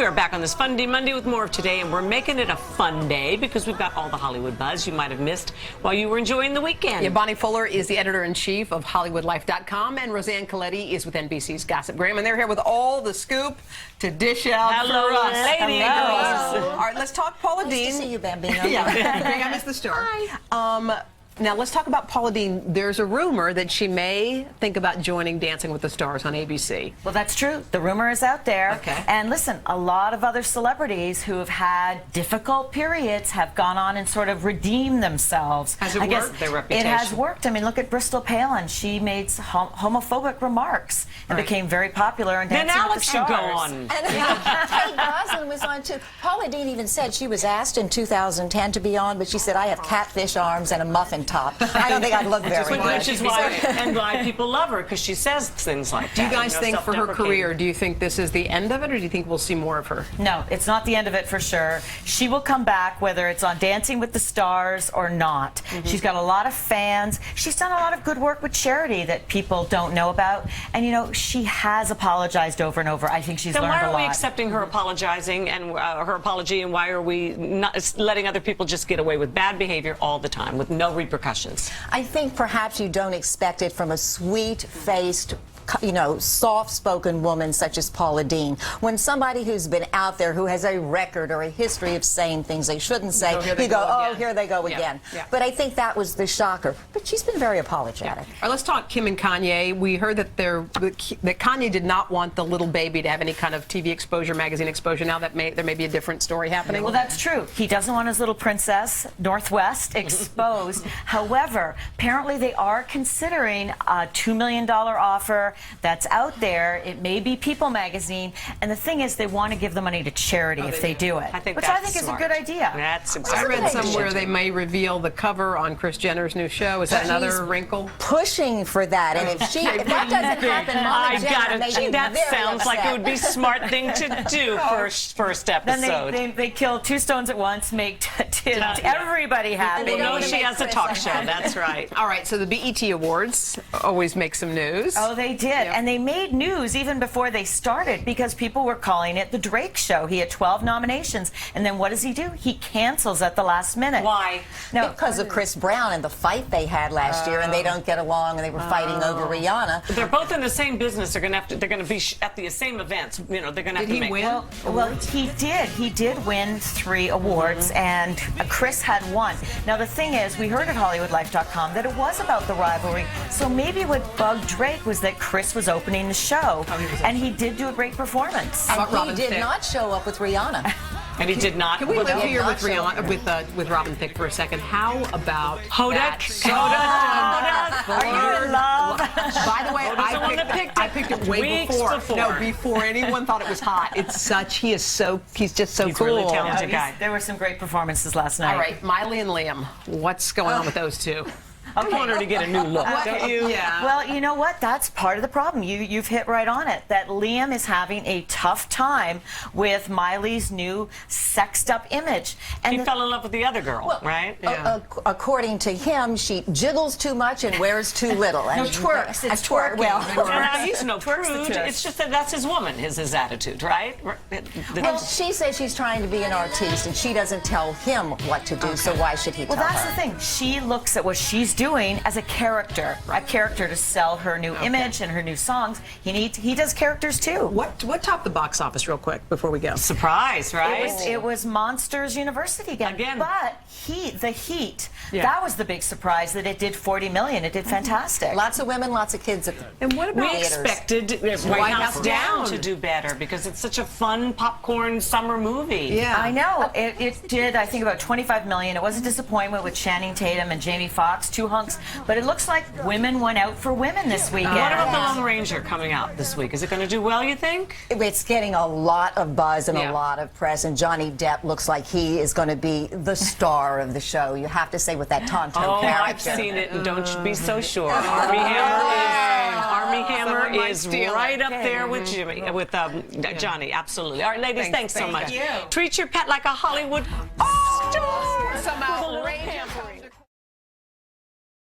we're back on this Fun Day Monday with more of today, and we're making it a fun day because we've got all the Hollywood buzz you might have missed while you were enjoying the weekend. Yeah, Bonnie Fuller is the editor-in-chief of HollywoodLife.com, and Roseanne Coletti is with NBC's Gossip Graham, and they're here with all the scoop to dish out Hello, for us. ladies. Hello. All right, let's talk Paula Deen. Nice to see you, Bambino. Yeah, I missed the star. Hi. Now, let's talk about Paula Deen. There's a rumor that she may think about joining Dancing with the Stars on ABC. Well, that's true. The rumor is out there. Okay. And listen, a lot of other celebrities who have had difficult periods have gone on and sort of redeemed themselves. Has it worked, their reputation? It has worked. I mean, look at Bristol Palin. She made homophobic remarks and became very popular on Dancing with the Stars. Then Alex should go on. And Kate Gosselin was on too. Paula Deen even said she was asked in 2010 to be on, but she said, I have catfish arms and a muffin top. I don't think I'd look very good. Which is why people love her, because she says things like that. Do you guys think for her career, do you think this is the end of it, or do you think we'll see more of her? No, it's not the end of it for sure. She will come back whether it's on Dancing with the Stars or not. She's got a lot of fans. She's done a lot of good work with charity that people don't know about. And, you know, she has apologized over and over. I think she's learned a lot. Then why are we accepting her apologizing and her apology, and why are we not letting other people just get away with bad behavior all the time with no repercussions? I think perhaps you don't expect it from a sweet-faced, you know, soft-spoken woman such as Paula Deen. When somebody who's been out there, who has a record or a history of saying things they shouldn't say, you go, oh, here they go again. Yeah. But I think that was the shocker. But she's been very apologetic. All right, let's talk Kim and Kanye. We heard that that Kanye did not want the little baby to have any kind of TV exposure, magazine exposure. Now that there may be a different story happening. Well, that's true. He doesn't want his little princess, Northwest, exposed. However, apparently they are considering a $2 million offer that's out there. It may be People magazine, and the thing is, they want to give the money to charity if they do it, which I think is a good idea. That's I read somewhere they may reveal the cover on Kris Jenner's new show. Is that another wrinkle? Pushing for that, and if that doesn't happen, Mama Jenner may be that very sounds like upset. it would be a smart thing to do for first episode. Then they kill two stones at once, make everybody happy. Well, no, she has a talk show. That's right. All right, so the BET Awards always make some news. Oh, they did. And they made news even before they started because people were calling it the Drake Show. He had 12 nominations. And then what does he do? He cancels at the last minute. Why? No, Because of Chris Brown and the fight they had last year, and they don't get along, and they were fighting over Rihanna. They're both in the same business. They're going to be at the same events. You know, they're going to have to make. Well, he did. He did win 3 awards, and Chris had 1. Now, the thing is, we heard at HollywoodLife.com that it was about the rivalry. So maybe what bugged Drake was that Chris was opening the show, and he did do a great performance. And he did not show up with Rihanna. And he did not. Can we live here with Rihanna, with Robin Thicke for a second? How about Hodak? Are you in love? By the way, I picked it way before. No, before anyone thought it was hot. He's just so cool. Really talented guy. There were some great performances last night. All right, Miley and Liam. What's going on with those two? I want her to get a new look, don't you? Yeah. Well, you know what? That's part of the problem. You've hit right on it. That Liam is having a tough time with Miley's new sexed-up image. And he fell in love with the other girl, right? According to him, she jiggles too much and wears too little. And twerks. It's twerking. Well, He's no prude. It's just that that's his woman, his attitude, right? well, she says she's trying to be an artiste, and she doesn't tell him what to do, so why should he tell Well, that's her? the thing. She looks at what she's doing as a character to sell her new image and her new songs. He does characters too. What topped the box office real quick before we go? Surprise, right? It was Monsters University again. But The Heat, that was the big surprise, that it did 40 million. It did fantastic. Lots of women, lots of kids. And what about we expected White House Down to do better because it's such a fun popcorn summer movie. Yeah, I know. It did, I think, about 25 million. It was a disappointment with Channing Tatum and Jamie Foxx, 2 hunks, but it looks like women went out for women this weekend. What about The Lone Ranger coming out this week? Is it going to do well, you think? It's getting a lot of buzz and a lot of press, and Johnny Depp looks like he is going to be the star of the show. You have to say with that Tonto character. I've seen it, and don't you be so sure. Army Hammer is right up there with Johnny. Absolutely. All right, ladies, thanks so much. Thank you. Treat your pet like a Hollywood star. Somehow,